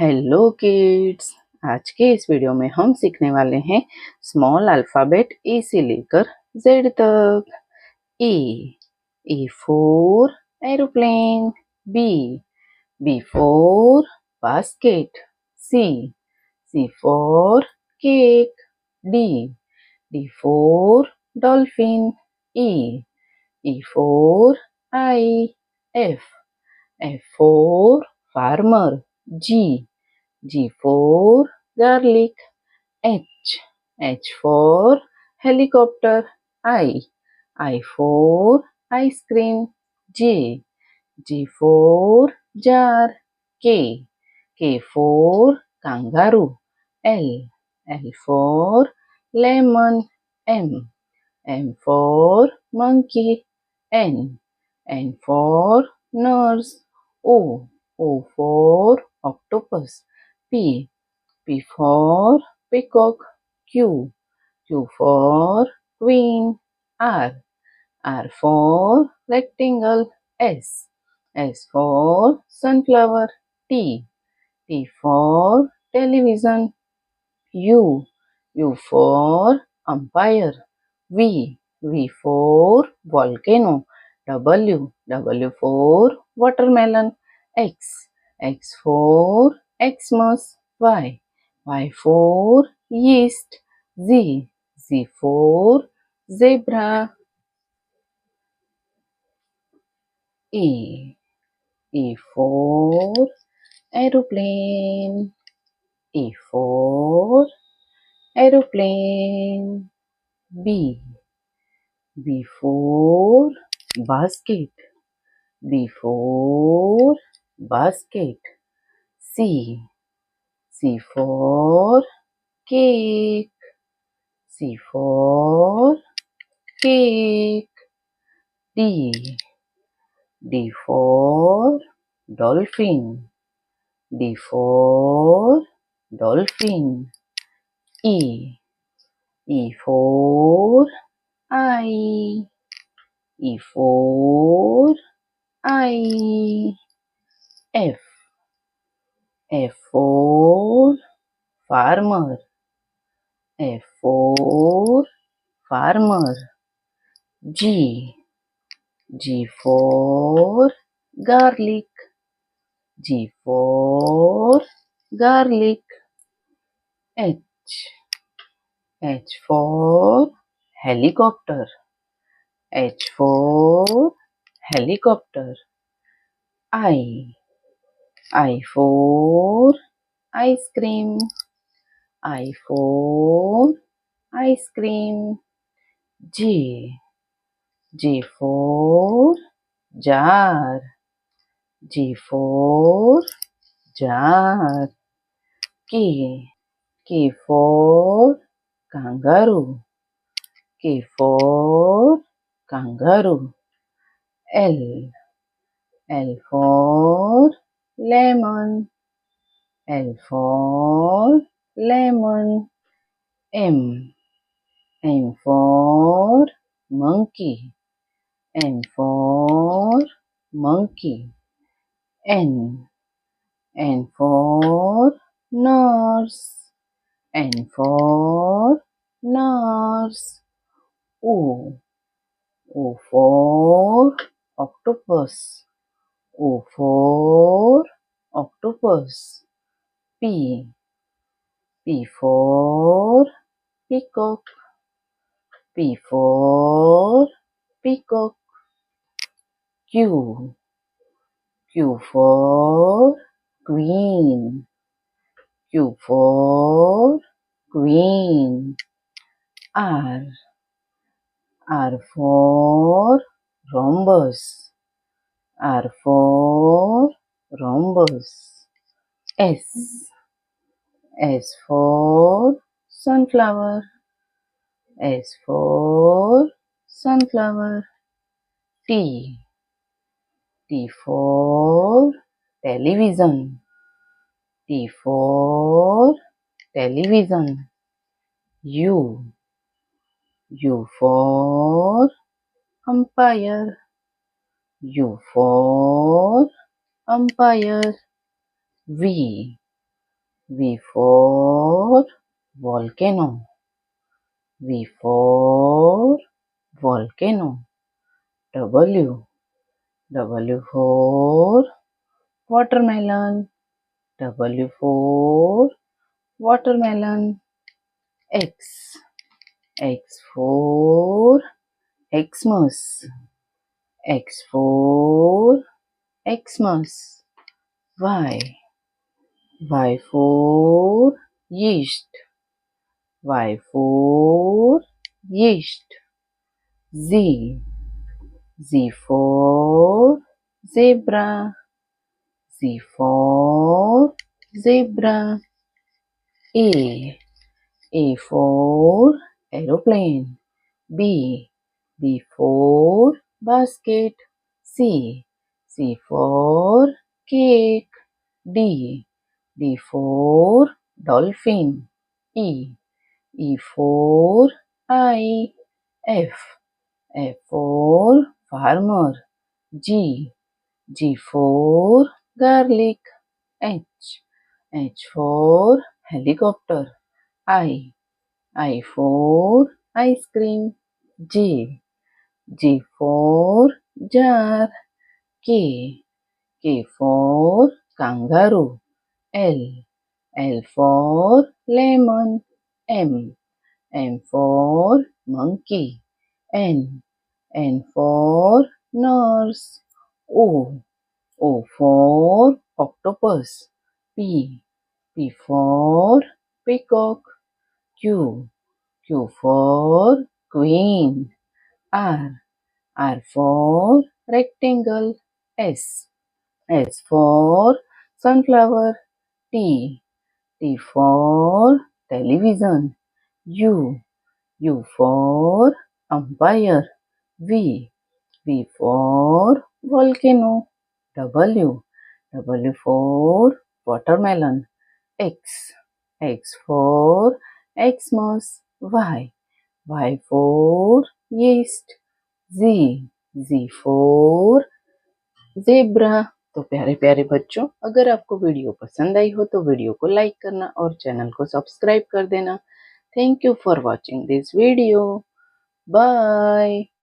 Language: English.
Hello kids. आज के इस वीडियो में हम सीखने वाले हैं स्मॉल अल्फ़ाबेट ए से लेकर जेड तक। A, A for aeroplane. B, B for basket. C, C for cake. D, D for dolphin. E, E for eye. F, F for farmer. G, G for garlic. H, H for helicopter. I for ice cream. J, J for jar. K, K for kangaroo. L, L for lemon. M, M for monkey. N, N for nurse. O, O for octopus. P, P for peacock. Q, Q for queen. R, R for rectangle. S, S for sunflower. T, T for television. U, U for umpire. V, V for volcano. W, W for watermelon. X, X for Xmas. Y, Y for yeast. Z, Z for zebra. E, E for aeroplane. E for aeroplane. B, B for basket. B for basket. C, C for cake. C for cake. D, D for dolphin. D for dolphin. E, E for eye. E for eye. F, F for farmer. F for farmer. G, G for garlic. G for garlic. H, H for helicopter. H for helicopter. I for ice cream. I for ice cream. J, J for jar. J for jar. K, K for kangaroo. K for kangaroo. L, L for lemon. L for lemon. M, M for monkey. M for monkey. N, N for nurse. N for nurse. O, O for octopus. O for octopus. P, P for peacock. P for peacock. Q, Q for queen. Q for queen. R, R for rhombus. R for rhombus. S, S for sunflower. S for sunflower. T, T for television. T for television. U, U for umpire. U for umpire. V, V for volcano. V for volcano. W. W for watermelon. W for watermelon. X. X for Xmas. X for Xmas. Y. Y for yeast. Y for yeast. Z. Z for zebra. Z for zebra. A. A for aeroplane. B. B for basket. C. C for cake. D. D for dolphin. E. E for eye. F. F for farmer. G. G for garlic. H. H for helicopter. I. I for ice cream. J. J for jar. K. K for kangaroo. L. L for lemon. M. M for monkey. N. N for nurse. O. O for octopus. P. P for peacock. Q. Q for queen. R. R for rectangle. S. S for sunflower. T. T for television. U. U for umpire. V. V for volcano. W. W for watermelon. X. X for Xmas. Y. Y for yeast. Z. Z for zebra. तो प्यारे प्यारे बच्चों, अगर आपको video पसंद आई हो तो video को लाइक करना और चैनल को सब्सक्राइब कर देना। Thank you for watching this video. Bye.